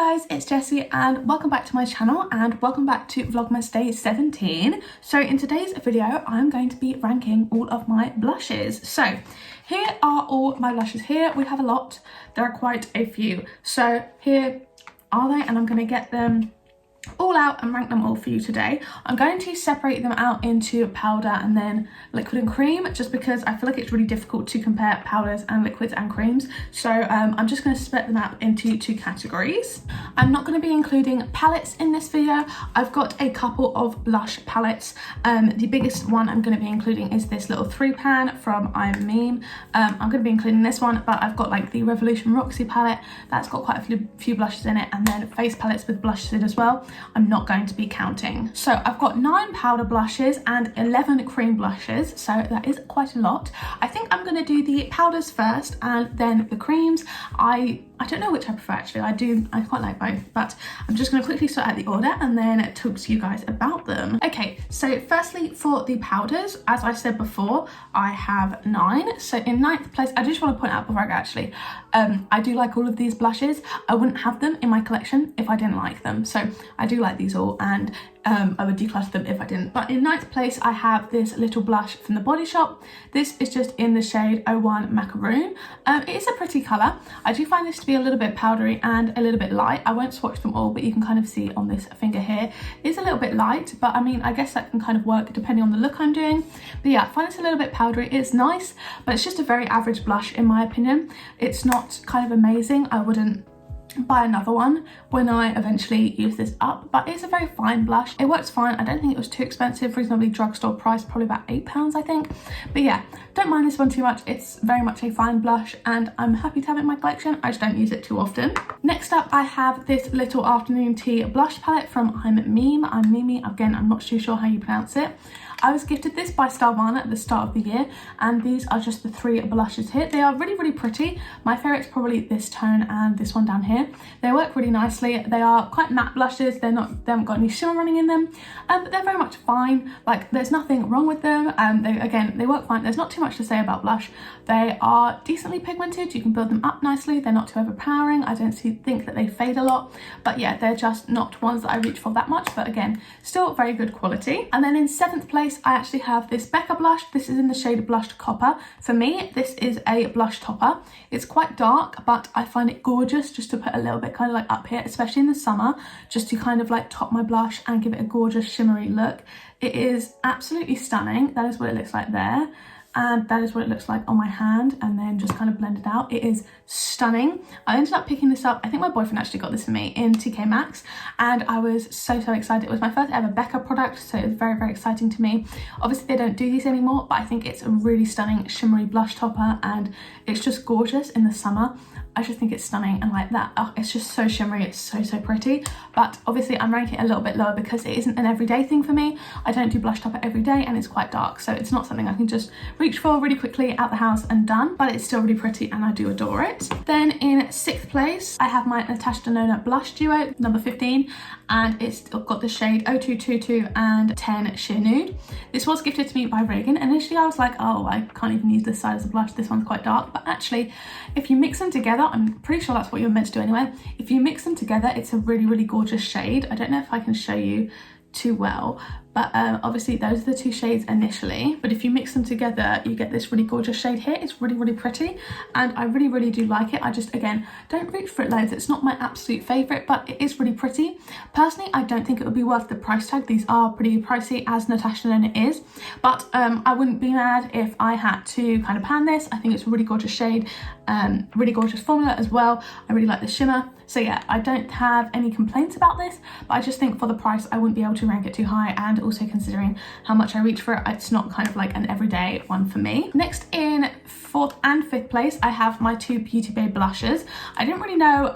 Guys, it's Jessie and welcome back to my channel and welcome back to Vlogmas Day 17. So in today's video, I'm going to be ranking all of my blushes. So here are all my blushes. Here we have a lot. There are quite a few. So here are they, and I'm going to get them all out and rank them all for you today. I'm going to separate them out into powder and then liquid and cream, just because I feel like it's really difficult to compare powders and liquids and creams. So I'm just going to split them out into two categories. I'm not going to be including palettes in this video. I've got a couple of blush palettes. The biggest one I'm going to be including is this little 3-pan from I'm Meme. I'm going to be including this one, but I've got like the Revolution Roxy palette that's got quite a few blushes in it, and then face palettes with blushes in as well. I'm not going to be counting. So I've got 9 powder blushes and 11 cream blushes, so that is quite a lot. I think I'm going to do the powders first and then the creams. I don't know which I prefer actually. I quite like both, but I'm just going to quickly sort out the order and then talk to you guys about them. Okay, so firstly for the powders, as I said before, I have 9. So in 9th place, I just want to point out before I go actually, I do like all of these blushes. I wouldn't have them in my collection if I didn't like them. So I do like these all, and I would declutter them if I didn't. But in 9th place, I have this little blush from the Body Shop. This is just in the shade 01 Macaroon. It is a pretty colour. I do find this to be a little bit powdery and a little bit light. I won't swatch them all, but you can kind of see on this finger here, it's a little bit light, but I mean, I guess that can kind of work depending on the look I'm doing. But yeah, I find this a little bit powdery. It's nice, but it's just a very average blush in my opinion. It's not kind of amazing. I wouldn't buy another one when I eventually use this up, but it's a very fine blush. It works fine. I don't think it was too expensive, reasonably drugstore price, probably about £8 I think. But yeah, don't mind this one too much. It's very much a fine blush and I'm happy to have it in my collection. I just don't use it too often. Next up, I have this little afternoon tea blush palette from I'm Meme. I'm Mimi, again, I'm not too sure how you pronounce it. I was gifted this by Starvana at the start of the year, and these are just the 3 blushes here. They are really, really pretty. My favourite's probably this tone and this one down here. They work really nicely. They are quite matte blushes. They haven't got any shimmer running in them, but they're very much fine. Like, there's nothing wrong with them. They work fine. There's not too much to say about blush. They are decently pigmented. You can build them up nicely. They're not too overpowering. I don't think that they fade a lot, but yeah, they're just not ones that I reach for that much, but again, still very good quality. And then in 7th place, I actually have this Becca blush. This is in the shade Blushed Copper. For me, this is a blush topper. It's quite dark, but I find it gorgeous just to put a little bit kind of like up here, especially in the summer, just to kind of like top my blush and give it a gorgeous shimmery look. It is absolutely stunning. That is what it looks like there. And that is what it looks like on my hand, and then just kind of blend it out. It is stunning. I ended up picking this up, I think my boyfriend actually got this for me in TK Maxx, and I was so excited. It was my first ever Becca product, so it was very, very exciting to me. Obviously they don't do these anymore, but I think it's a really stunning shimmery blush topper, and it's just gorgeous in the summer. I just think it's stunning, and like that, oh, it's just so shimmery. It's so pretty. But obviously I'm ranking it a little bit lower because it isn't an everyday thing for me. I don't do blush topper every day, and it's quite dark, so it's not something I can just reach for really quickly out the house and done, but it's still really pretty and I do adore it. Then in 6th place, I have my Natasha Denona blush duo, number 15, and it's got the shade 0222 and 10 Sheer Nude. This was gifted to me by Reagan. Initially I was like, oh, I can't even use this side as a blush, this one's quite dark, but actually if you mix them together, I'm pretty sure that's what you're meant to do anyway. If you mix them together, it's a really, really gorgeous shade. I don't know if I can show you too well, but obviously those are the 2 shades initially, but if you mix them together you get this really gorgeous shade here. It's really, really pretty and I really, really do like it. I just, again, don't reach for it loads. It's not my absolute favorite, but it is really pretty. Personally, I don't think it would be worth the price tag. These are pretty pricey, as Natasha Denona is, but I wouldn't be mad if I had to kind of pan this. I think it's a really gorgeous shade, really gorgeous formula as well. I really like the shimmer. So yeah, I don't have any complaints about this, but I just think for the price, I wouldn't be able to rank it too high, and also considering how much I reach for it, it's not kind of like an everyday one for me. Next, in 4th and 5th place, I have my 2 Beauty Bay blushes. I didn't really know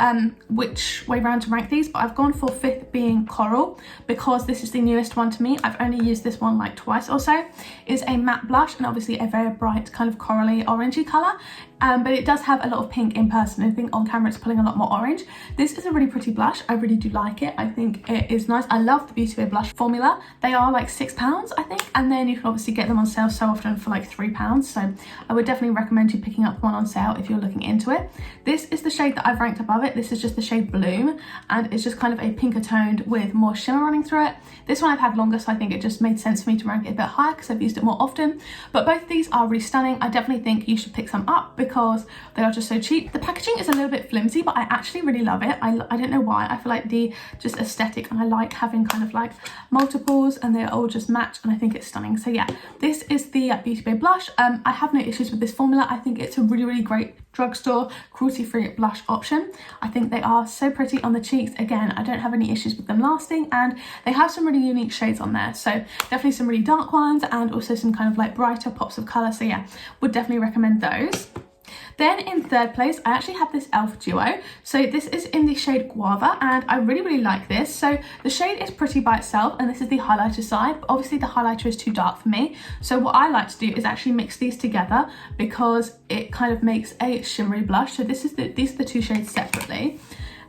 which way round to rank these, but I've gone for 5th being Coral because this is the newest one to me. I've only used this one like twice or so. It's a matte blush and obviously a very bright kind of corally orangey colour. but it does have a lot of pink in person. I think on camera it's pulling a lot more orange. This is a really pretty blush. I really do like it. I think it is nice. I love the Beauty Bay blush formula. They are like £6, I think, and then you can obviously get them on sale so often for like £3. So I would definitely recommend you picking up one on sale if you're looking into it. This is the shade that I've ranked above it. This is just the shade Bloom, and it's just kind of a pinker toned with more shimmer running through it. This one I've had longer, so I think it just made sense for me to rank it a bit higher because I've used it more often. But both of these are really stunning. I definitely think you should pick some up because they are just so cheap. The packaging is a little bit flimsy, but I actually really love it. I don't know why. I feel like the just aesthetic, and I like having kind of like multiples and they all just match, and I think it's stunning. So yeah, this is the Beauty Bay blush. I have no issues with this formula. I think it's a really great drugstore cruelty-free blush option. I think they are so pretty on the cheeks. Again, I don't have any issues with them lasting, and they have some really unique shades on there. So definitely some really dark ones and also some kind of like brighter pops of colour. So yeah, would definitely recommend those. Then in third place, I actually have this e.l.f. duo. So this is in the shade Guava, and I really like this. So the shade is pretty by itself, and this is the highlighter side, but obviously the highlighter is too dark for me. So what I like to do is actually mix these together because it kind of makes a shimmery blush. So these are the two shades separately.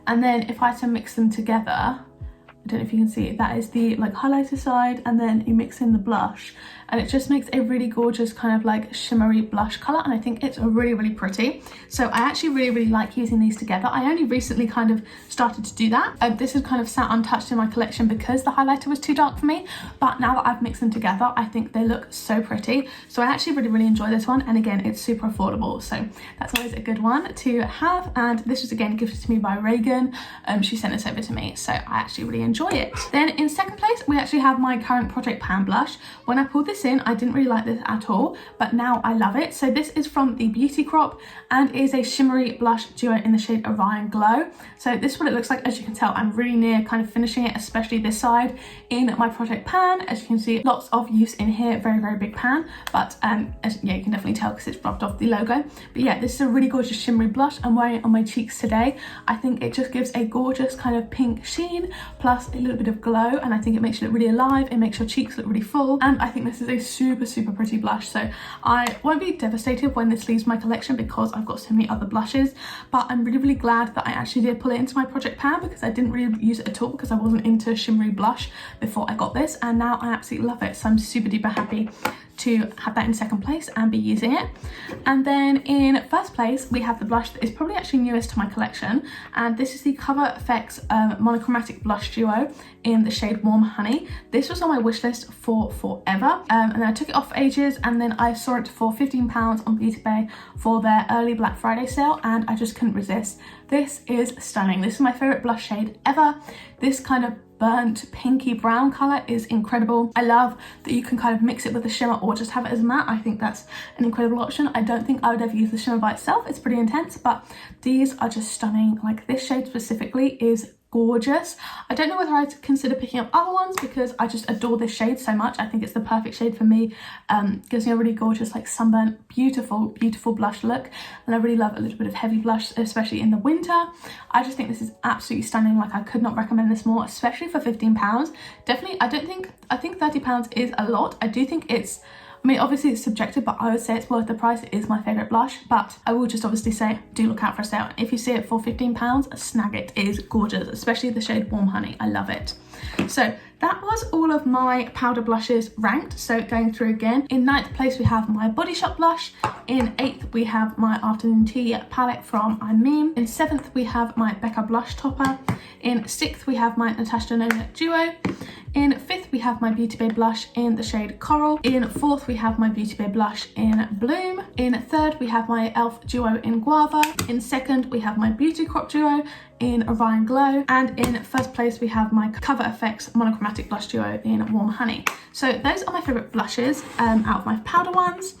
And then if I had to mix them together, I don't know if you can see it, that is the like highlighter side, and then you mix in the blush, and it just makes a really gorgeous kind of like shimmery blush colour, and I think it's really pretty. So I actually really like using these together. I only recently kind of started to do that. This has kind of sat untouched in my collection because the highlighter was too dark for me, but now that I've mixed them together, I think they look so pretty. So I actually really enjoy this one, and again, it's super affordable, so that's always a good one to have. And this was again gifted to me by Reagan. She sent this over to me, so I actually really enjoy it. Then in second place, we actually have my current Project Pan blush. When I pulled this in, I didn't really like this at all, but now I love it. So this is from the Beauty Crop and is a shimmery blush duo in the shade Orion Glow. So this is what it looks like. As you can tell, I'm really near kind of finishing it, especially this side in my Project Pan. As you can see, lots of use in here, very big pan, but yeah, you can definitely tell because it's rubbed off the logo. But yeah, this is a really gorgeous shimmery blush. I'm wearing it on my cheeks today. I think it just gives a gorgeous kind of pink sheen plus a little bit of glow, and I think it makes you look really alive. It makes your cheeks look really full, and I think this is a super pretty blush. So I won't be devastated when this leaves my collection because I've got so many other blushes, but I'm really glad that I actually did pull it into my Project Pan because I didn't really use it at all because I wasn't into shimmery blush before I got this, and now I absolutely love it. So I'm super duper happy to have that in second place and be using it. And then in first place, we have the blush that is probably actually newest to my collection, and this is the Cover FX monochromatic blush duo in the shade Warm Honey. This was on my wish list for forever, and then I took it off for ages, and then I saw it for £15 on Beauty Bay for their early Black Friday sale, and I just couldn't resist. This is stunning. This is my favorite blush shade ever. This kind of burnt pinky brown color is incredible. I love that you can kind of mix it with the shimmer or just have it as matte. I think that's an incredible option. I don't think I would ever use the shimmer by itself. It's pretty intense, but these are just stunning. Like this shade specifically is gorgeous. I don't know whether I'd consider picking up other ones because I just adore this shade so much. I think it's the perfect shade for me. Gives me a really gorgeous like sunburnt beautiful blush look, and I really love a little bit of heavy blush, especially in the winter. I just think this is absolutely stunning. Like I could not recommend this more, especially for £15. Definitely, I think £30 is a lot. I do think it's, I mean, obviously it's subjective, but I would say it's worth the price. It is my favourite blush, but I will just obviously say, do look out for a sale. If you see it for £15, snag it. It is gorgeous, especially the shade Warm Honey. I love it. So that was all of my powder blushes ranked. So going through again, in 9th place we have my Body Shop blush. In 8th we have my Afternoon Tea palette from I'm Mean. In 7th we have my Becca blush topper. In 6th we have my Natasha Denona duo. In 5th we have my Beauty Bay blush in the shade Coral. In 4th we have my Beauty Bay blush in Bloom. In 3rd we have my e.l.f. duo in Guava. In 2nd we have my Beauty Crop duo in Orion Glow, and in 1st place we have my Cover FX monochromatic blush duo in Warm Honey. So those are my favourite blushes out of my powder ones.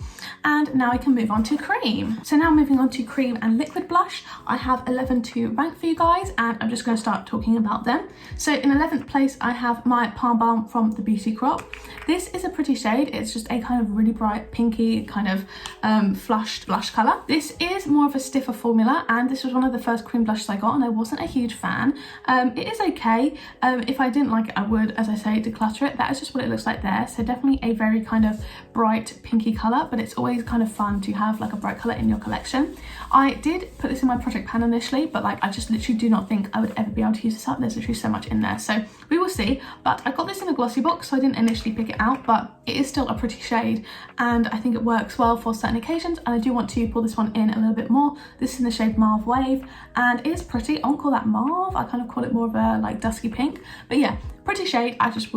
And now I can move on to cream. So now moving on to cream and liquid blush, I have 11 to rank for you guys, and I'm just going to start talking about them. So in 11th place I have my Palm Balm from the Beauty Crop. This is a pretty shade. It's just a kind of really bright pinky kind of flushed blush colour. This is more of a stiffer formula, and this was one of the first cream blushes I got, and I wasn't a huge fan. It is okay. If I didn't like it, I would, as I say, declutter it. That is just what it looks like there. So definitely a very kind of bright pinky colour, but it's always kind of fun to have like a bright colour in your collection. I did put this in my project pan initially, but like I just literally do not think I would ever be able to use this up. There's literally so much in there, so we will see. But I got this in a glossy box, so I didn't initially pick it out, but it is still a pretty shade and I think it works well for certain occasions, and I do want to pull this one in a little bit more. This is in the shade Mauve Wave and it is pretty. I won't call that mauve, I kind of call it more of a like dusky pink, but yeah, pretty shade. I just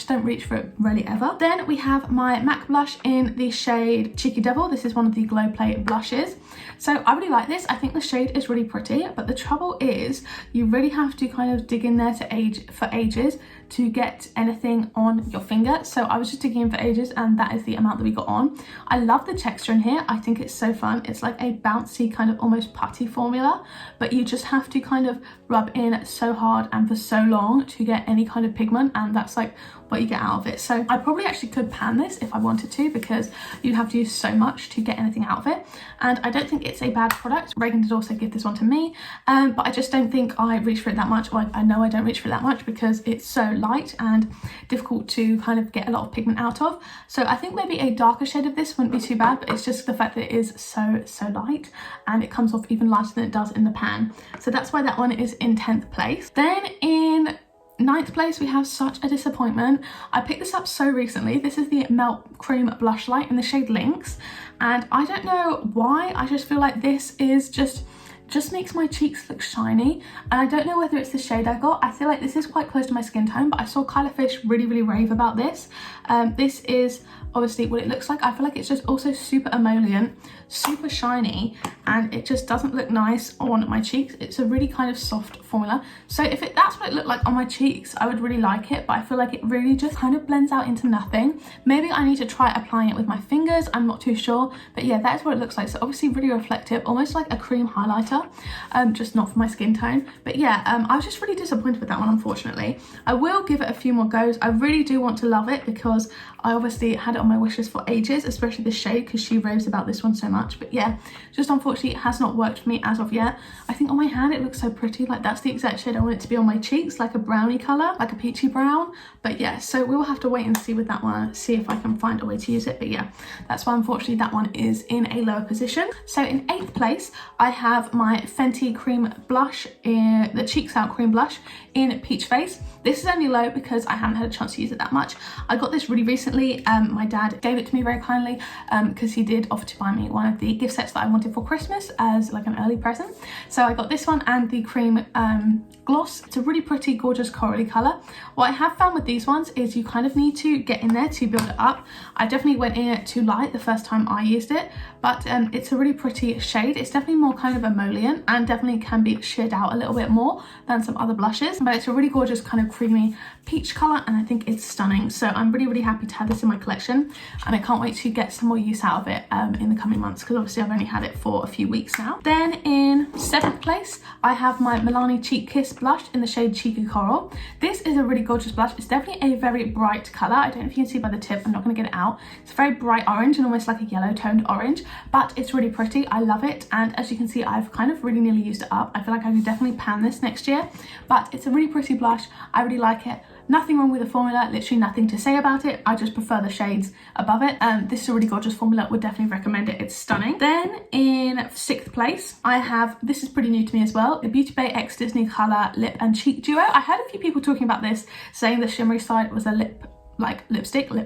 don't reach for it really ever. Then we have my MAC blush in the shade Cheeky Devil. This is one of the Glow Play blushes. So I really like this. I think the shade is really pretty, but the trouble is you really have to kind of dig in there for ages to get anything on your finger. So I was just digging in for ages and that is the amount that we got on. I love the texture in here. I think it's so fun. It's like a bouncy kind of almost putty formula, but you just have to kind of rub in so hard and for so long to get any kind of pigment, and that's like what you get out of it. So I probably actually could pan this if I wanted to, because you have to use so much to get anything out of it, and I don't think it's a bad product. Reagan did also give this one to me, but I just don't think I reach for it that much. Well, I know I don't reach for it that much because it's so light and difficult to kind of get a lot of pigment out of. So I think maybe a darker shade of this wouldn't be too bad, but it's just the fact that it is so light and it comes off even lighter than it does in the pan. So that's why that one is in 10th place. Then in 9th place we have such a disappointment. I picked this up so recently. This is the Melt Cream Blush Light in the shade Lynx, and I don't know why, I just feel like this is just makes my cheeks look shiny, and I don't know whether it's the shade I got. I feel like this is quite close to my skin tone, but I saw Kyla Fish really rave about this. This is obviously what it looks like. I feel like it's just also super emollient, super shiny, and it just doesn't look nice on my cheeks. It's a really kind of soft formula, so if that's what it looked like on my cheeks, I would really like it, but I feel like it really just kind of blends out into nothing. Maybe I need to try applying it with my fingers, I'm not too sure, but yeah, that's what it looks like. So obviously really reflective, almost like a cream highlighter, just not for my skin tone. But yeah, I was just really disappointed with that one, unfortunately. I will give it a few more goes. I really do want to love it because I obviously had it on my wishes for ages, especially the shade, because she raves about this one so much. But yeah, just unfortunately it has not worked for me as of yet. I think on my hand it looks so pretty, like that's the exact shade I want it to be on my cheeks, like a brownie colour, like a peachy brown. But yeah, so we will have to wait and see with that one, see if I can find a way to use it. But yeah, that's why unfortunately that one is in a lower position. So in 8th place I have my Fenty cream blush, in the Cheeks Out cream blush in Peach Face. This is only low because I haven't had a chance to use it that much. I got this really recently. My dad gave it to me very kindly because he did offer to buy me one of the gift sets that I wanted for Christmas as like an early present. So I got this one and the cream gloss. It's a really pretty, gorgeous corally colour. What I have found with these ones is you kind of need to get in there to build it up. I definitely went in it too light the first time I used it, but it's a really pretty shade. It's definitely more kind of emollient and definitely can be sheared out a little bit more than some other blushes, but it's a really gorgeous kind of creamy peach colour and I think it's stunning. So I'm really happy to have this in my collection, and I can't wait to get some more use out of it in the coming months, because obviously I've only had it for a few weeks now. Then in 7th place I have my Milani Cheek Kiss blush in the shade Cheeky Coral. This is a really gorgeous blush. It's definitely a very bright colour. I don't know if you can see by the tip, I'm not going to get it out. It's very bright orange and almost like a yellow toned orange, but it's really pretty. I love it, and as you can see I've kind of really nearly used it up. I feel like I could definitely pan this next year, but it's a really pretty blush. I really like it. Nothing wrong with the formula, literally nothing to say about it. I just prefer the shades above it. This is a really gorgeous formula, would definitely recommend it. It's stunning. Then in 6th place, I have, this is pretty new to me as well, the Beauty Bay X Disney Colour Lip and Cheek Duo. I heard a few people talking about this, saying the shimmery side was a lip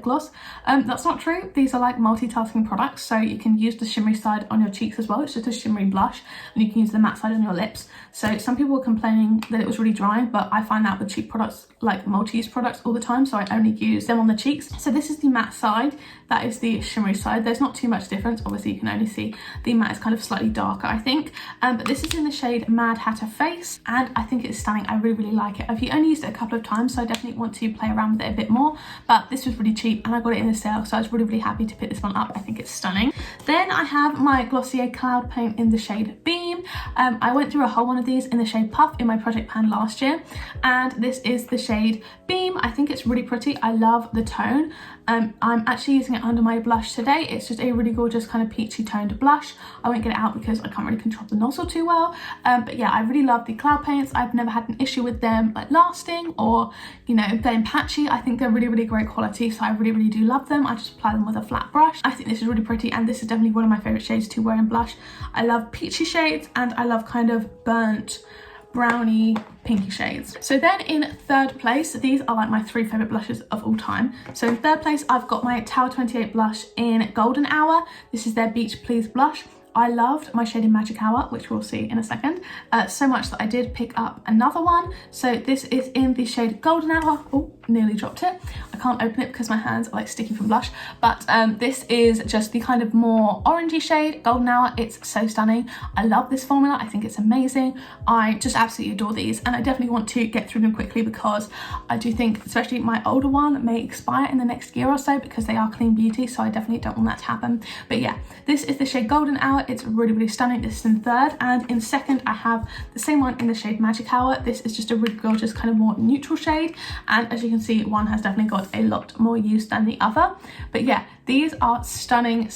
gloss. That's not true. These are like multitasking products, so you can use the shimmery side on your cheeks as well. It's just a shimmery blush, and you can use the matte side on your lips. So some people were complaining that it was really drying, but I find that with cheek products, like multi-use products, all the time, so I only use them on the cheeks. So this is the matte side, that is the shimmery side. There's not too much difference. Obviously you can only see the matte is kind of slightly darker, I think, but this is in the shade Mad Hatter Face, and I think it's stunning. I really like it. I've only used it a couple of times, so I definitely want to play around with it a bit more, but this was really cheap and I got it in the sale, so I was really happy to pick this one up. I think it's stunning. Then I have my Glossier Cloud Paint in the shade Beam. I went through a whole one of these in the shade Puff in my project pan last year, and this is the shade Beam. I think it's really pretty. I love the tone. I'm actually using it under my blush today. It's just a really gorgeous kind of peachy toned blush. I won't get it out because I can't really control the nozzle too well, but yeah, I really love the cloud paints. I've never had an issue with them like lasting or, you know, going patchy. I think they're really great great quality, so I really do love them. I just apply them with a flat brush. I think this is really pretty, and this is definitely one of my favorite shades to wear in blush. I love peachy shades, and I love kind of burnt browny pinky shades. So then in third place, these are like my 3 favorite blushes of all time. So in third place, I've got my Tower 28 blush in Golden Hour. This is their Beach Please blush. I loved my shade in Magic Hour, which we'll see in a second, so much that I did pick up another one. So this is in the shade Golden Hour. Oh, nearly dropped it. I can't open it because my hands are like sticky from blush, but this is just the kind of more orangey shade, Golden Hour. It's so stunning. I love this formula. I think it's amazing. I just absolutely adore these, and I definitely want to get through them quickly because I do think, especially my older one, may expire in the next year or so because they are clean beauty, so I definitely don't want that to happen. But yeah, this is the shade Golden Hour. It's really stunning. This is in third, and in second I have the same one in the shade Magic Hour. This is just a really gorgeous kind of more neutral shade, and as you can see, one has definitely got a lot more use than the other. But yeah, these are stunning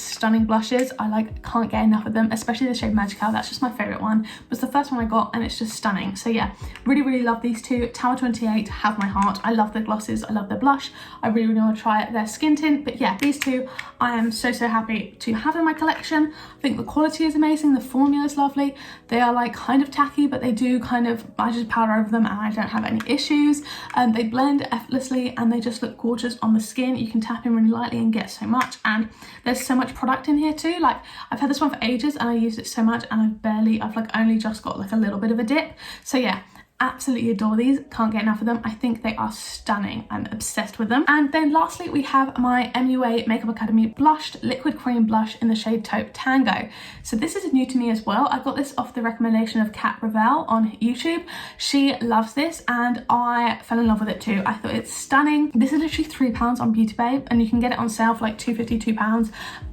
blushes. I like can't get enough of them, especially the shade Magic Hour. That's just my favorite one. It was the first one I got, and it's just stunning. So yeah, really love these two. Tower 28 have my heart. I love their glosses. I love their blush. I really want to try their skin tint. But yeah, these two I am so happy to have in my collection. I think the quality is amazing. The formula is lovely. They are like kind of tacky, but they do kind of, I just powder over them and I don't have any issues. They blend effortlessly and they just look gorgeous on the skin. You can tap in really lightly and get so much, and there's so much product in here too. Like, I've had this one for ages and I used it so much, and I've like only just got like a little bit of a dip. So yeah, absolutely adore these. Can't get enough of them. I think they are stunning. I'm obsessed with them. And then lastly, we have my MUA Makeup Academy blushed liquid cream blush in the shade Taupe Tango. So this is new to me as well. I got this off the recommendation of Kat Ravel on YouTube. She loves this and I fell in love with it too. I thought it's stunning. This is literally £3 on Beauty Babe, and you can get it on sale for like £2.50,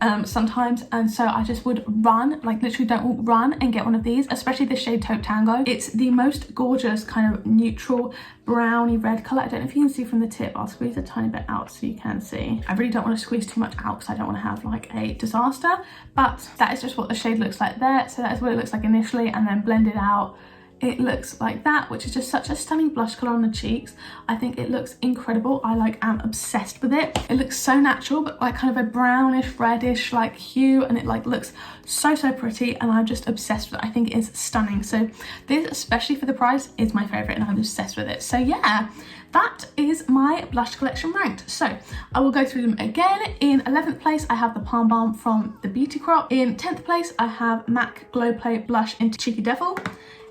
£2 sometimes. And so I just would run, like literally don't run and get one of these, especially the shade Taupe Tango. It's the most gorgeous kind of neutral browny red color. I don't know if you can see from the tip. I'll squeeze a tiny bit out so you can see. I really don't want to squeeze too much out because I don't want to have like a disaster, but that is just what the shade looks like there. So that is what it looks like initially, and then blended out it looks like that, which is just such a stunning blush color on the cheeks. I think it looks incredible. I like am obsessed with it. It looks so natural, but like kind of a brownish reddish like hue, and it like looks so pretty, and I'm just obsessed with it. I think it is stunning. So this, especially for the price, is my favorite, and I'm obsessed with it. So yeah, that is my blush collection ranked. So I will go through them again. In 11th place, I have the Palm Balm from the Beauty Crop. In 10th place, I have MAC Glow Play Blush in Cheeky Devil.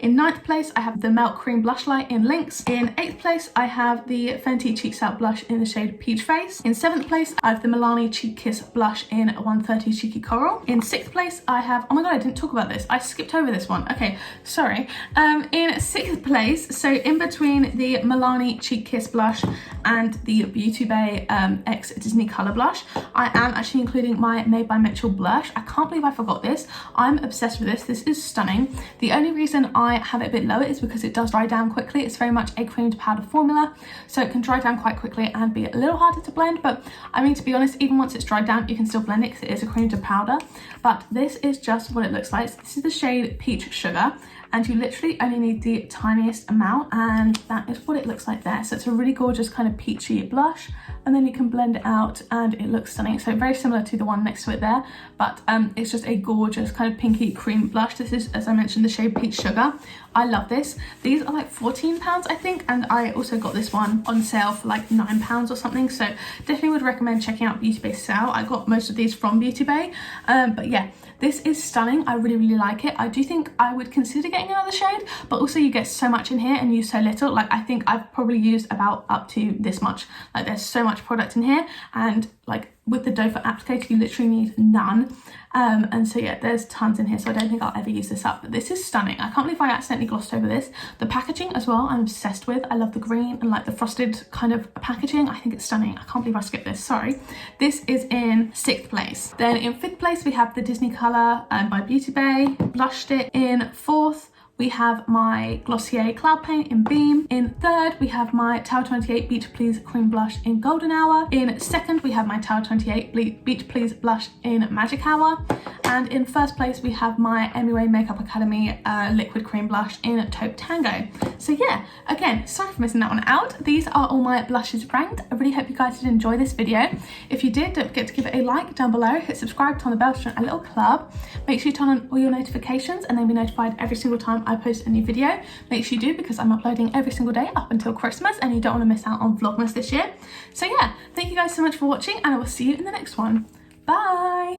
In 9th place, I have the Melt Cream Blush Light in Lynx. In 8th place, I have the Fenty Cheeks Out Blush in the shade Peach Face. In 7th place, I have the Milani Cheek Kiss Blush in 130 Cheeky Coral. In 6th place, I have, oh my god, I didn't talk about this. I skipped over this one. Okay, sorry. In 6th place, so in between the Milani Cheek Kiss Blush and the Beauty Bay X Disney Color Blush, I am actually including my Made by Mitchell blush. I can't believe I forgot this. I'm obsessed with this. This is stunning. The only reason I have it a bit lower is because it does dry down quickly. It's very much a cream to powder formula, so it can dry down quite quickly and be a little harder to blend. But I mean, to be honest, even once it's dried down, you can still blend it because it is a cream to powder. But this is just what it looks like. So this is the shade Peach Sugar, and you literally only need the tiniest amount, and that is what it looks like there. So it's a really gorgeous kind of peachy blush, and then you can blend it out and it looks stunning. So very similar to the one next to it there, but it's just a gorgeous kind of pinky cream blush. This is, as I mentioned, the shade Peach Sugar. I love this. These are like £14 I think, and I also got this one on sale for like £9 or something, so definitely would recommend checking out Beauty Bay sale. I got most of these from Beauty Bay, but yeah, this is stunning. I really like it. I do think I would consider getting another shade, but also you get so much in here and use so little. Like, I think I've probably used about up to this much. Like, there's so much product in here, and like with the doe foot applicator you literally need none, and so yeah, there's tons in here, so I don't think I'll ever use this up. But this is stunning. I can't believe I accidentally glossed over this. The packaging as well, I'm obsessed with. I love the green and like the frosted kind of packaging. I think it's stunning. I can't believe I skipped this, sorry. This is in 6th place. Then in 5th place we have the Disney Color by Beauty Bay blush stick. In 4th we have my Glossier Cloud Paint in Beam. In third, we have my Tower 28 Beach Please Cream Blush in Golden Hour. In second, we have my Tower 28 Beach Please Blush in Magic Hour. And in first place, we have my MUA Makeup Academy Liquid Cream Blush in Taupe Tango. So yeah, again, sorry for missing that one out. These are all my blushes ranked. I really hope you guys did enjoy this video. If you did, don't forget to give it a like down below, hit subscribe, turn the bell to join a little club. Make sure you turn on all your notifications and then be notified every single time I post a new video. Make sure you do, because I'm uploading every single day up until Christmas and you don't want to miss out on Vlogmas this year. So yeah, thank you guys so much for watching and I will see you in the next one. Bye!